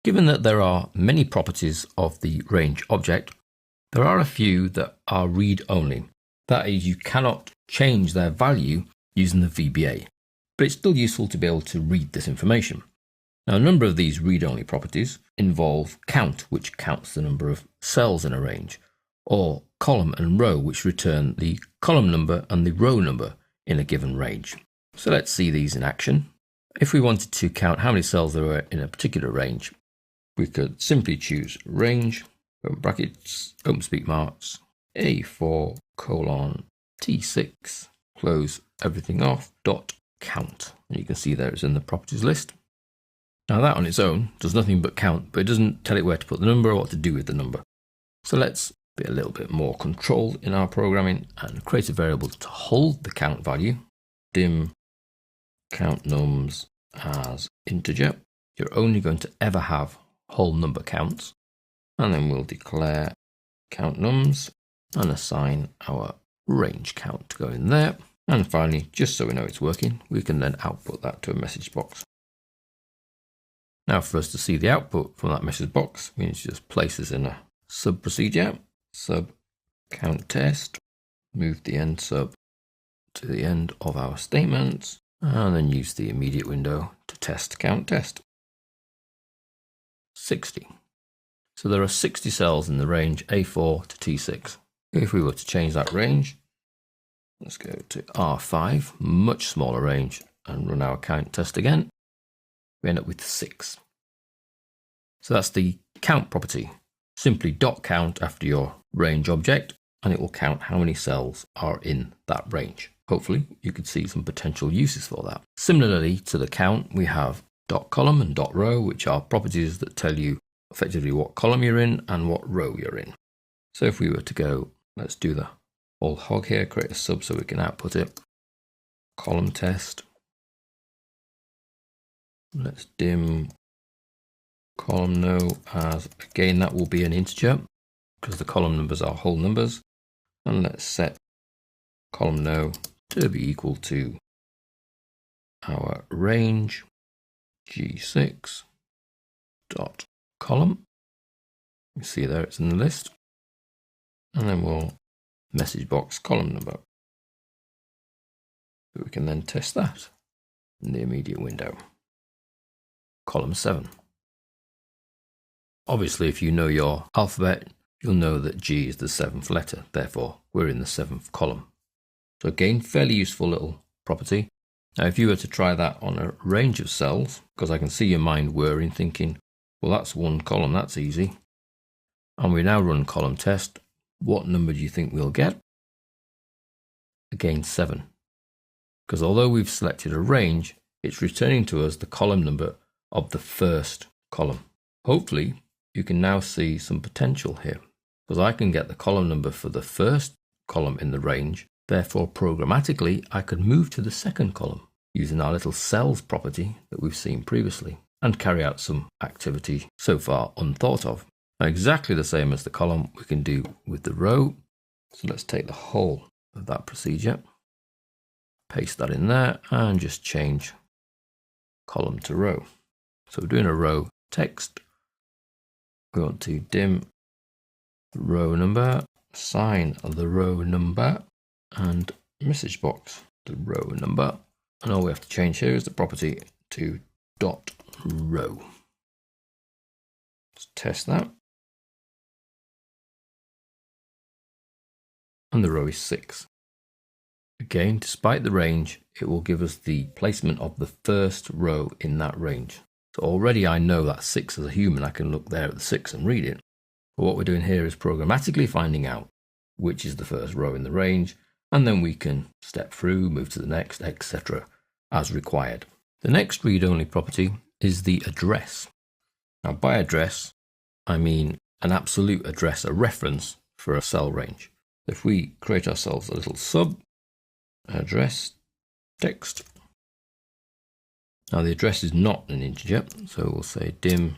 Given that there are many properties of the range object, there are a few that are read-only. That is, you cannot change their value using the VBA, but it's still useful to be able to read this information. Now, a number of these read-only properties involve count, which counts the number of cells in a range, or column and row, which return the column number and the row number in a given range. So let's see these in action. If we wanted to count how many cells there were in a particular range, we could simply choose range, open brackets, open speak marks, A4 colon T6, close everything off, dot count. And you can see there it's in the properties list. Now that on its own does nothing but count, but it doesn't tell it where to put the number or what to do with the number. So let's be a little bit more controlled in our programming and create a variable to hold the count value. Dim count nums as integer. You're only going to ever have whole number counts. And then we'll declare count nums and assign our range count to go in there. And finally, just so we know it's working, we can then output that to a message box. Now for us to see the output from that message box, we need to just place this in a sub procedure, sub count test, move the end sub to the end of our statements, and then use the immediate window to test count test. 60. So there are 60 cells in the range A4 to T6. If we were to change that range, let's go to R5, much smaller range, and run our count test again. We end up with 6. So that's the count property. Simply dot count after your range object, and it will count how many cells are in that range. Hopefully you could see some potential uses for that. Similarly to the count, we have dot column and dot row, which are properties that tell you effectively what column you're in and what row you're in. So if we were to go, let's do the whole hog here, create a sub so we can output it. Column test. Let's dim column no as, again, that will be an integer because the column numbers are whole numbers. And let's set column no to be equal to our range G6 dot column. You see there it's in the list. And then we'll message box column number. So we can then test that in the immediate window. Column 7. Obviously, if you know your alphabet, you'll know that G is the 7th letter. Therefore, we're in the 7th column. So again, fairly useful little property. Now, if you were to try that on a range of cells, because I can see your mind whirring thinking, well, that's one column, that's easy. And we now run column test. What number do you think we'll get? Again, 7. Because although we've selected a range, it's returning to us the column number of the first column. Hopefully, you can now see some potential here, because I can get the column number for the first column in the range. Therefore, programmatically, I could move to the second column using our little cells property that we've seen previously and carry out some activity so far unthought of. Now, exactly the same as the column we can do with the row. So let's take the whole of that procedure, paste that in there, and just change column to row. So we're doing a row text. We want to dim row number, assign the row number, and message box the row number. And all we have to change here is the property to dot row. Let's test that. And the row is 6. Again, despite the range, it will give us the placement of the first row in that range. So already I know that 6 as a human, I can look there at the 6 and read it. But what we're doing here is programmatically finding out which is the first row in the range, and then we can step through, move to the next, etc. as required. The next read-only property is the address. Now by address, I mean an absolute address, a reference for a cell range. If we create ourselves a little sub, address, text. Now the address is not an integer, so we'll say dim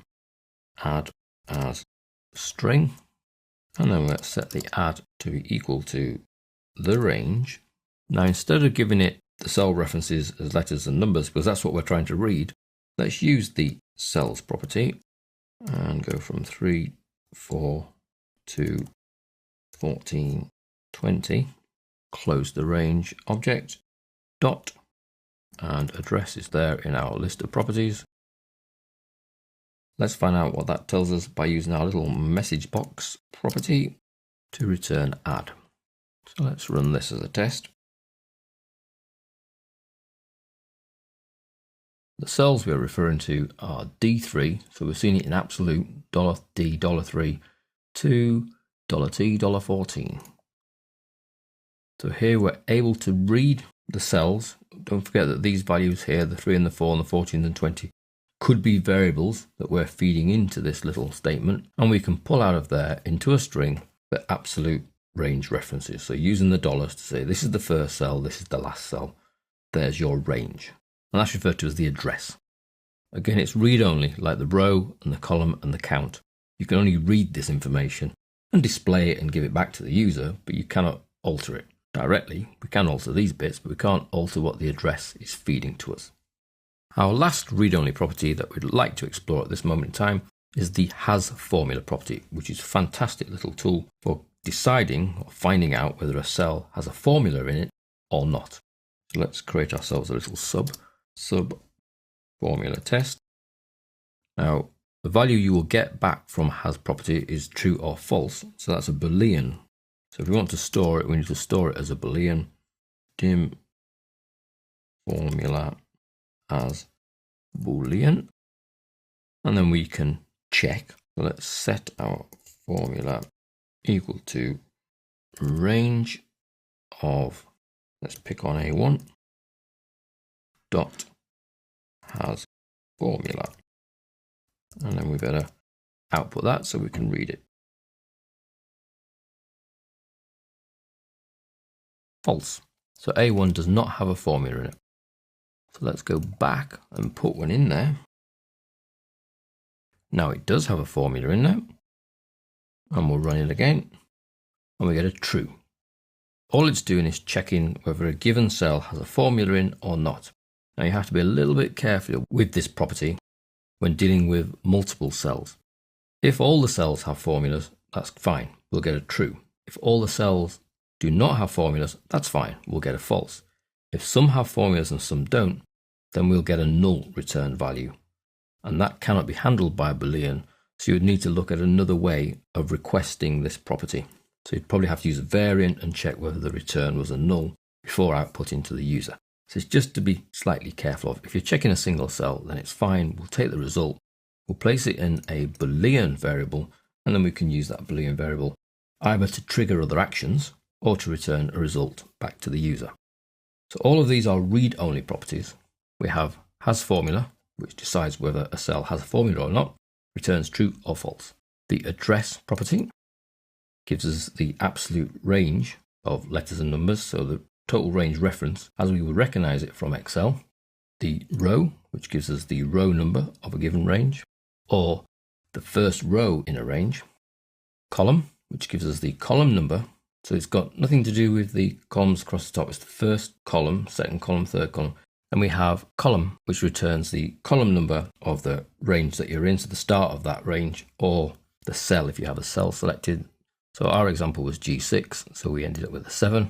add as string, and then let's set the add to be equal to the range. Now instead of giving it the cell references as letters and numbers, because that's what we're trying to read, let's use the cells property and go from 3, 4 to 14, 20. Close the range object, dot, and address is there in our list of properties. Let's find out what that tells us by using our little message box property to return add. So let's run this as a test. The cells we're referring to are D3, so we're seeing it in absolute $D, $3 to $T, $14. So here we're able to read the cells. Don't forget that these values here, the 3 and the 4 and the 14 and 20, could be variables that we're feeding into this little statement, and we can pull out of there into a string the absolute range references. So using the dollars to say this is the first cell, this is the last cell, there's your range. And that's referred to as the address. Again, it's read-only, like the row and the column and the count. You can only read this information and display it and give it back to the user, but you cannot alter it directly. We can alter these bits, but we can't alter what the address is feeding to us. Our last read-only property that we'd like to explore at this moment in time is the has formula property, which is a fantastic little tool for deciding or finding out whether a cell has a formula in it or not. So let's create ourselves a little sub formula test. Now, the value you will get back from has property is true or false. So that's a Boolean. So if we want to store it, we need to store it as a Boolean. Dim formula as Boolean. And then we can check. So let's set our formula equal to range of, let's pick on A1, dot has formula. And then we better output that so we can read it. False. So A1 does not have a formula in it. So let's go back and put one in there. Now it does have a formula in there. And we'll run it again. And we get a true. All it's doing is checking whether a given cell has a formula in or not. Now you have to be a little bit careful with this property when dealing with multiple cells. If all the cells have formulas, that's fine, we'll get a true. If all the cells do not have formulas, that's fine, we'll get a false. If some have formulas and some don't, then we'll get a null return value. And that cannot be handled by a Boolean, so you would need to look at another way of requesting this property. So you'd probably have to use a variant and check whether the return was a null before outputting to the user. So it's just to be slightly careful of. If you're checking a single cell, then it's fine. We'll take the result, we'll place it in a Boolean variable, and then we can use that Boolean variable either to trigger other actions or to return a result back to the user. So all of these are read-only properties. We have has formula, which decides whether a cell has a formula or not, returns true or false. The address property gives us the absolute range of letters and numbers, so the total range reference as we would recognize it from Excel. The row, which gives us the row number of a given range, or the first row in a range. Column, which gives us the column number, so it's got nothing to do with the columns across the top. It's the first column, second column, third column. And we have column, which returns the column number of the range that you're in, so the start of that range, or the cell if you have a cell selected. So our example was G6, so we ended up with a 7,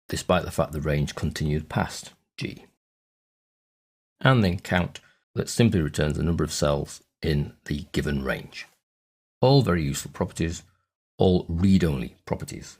despite the fact the range continued past G. And then count, that simply returns the number of cells in the given range. All very useful properties, all read-only properties.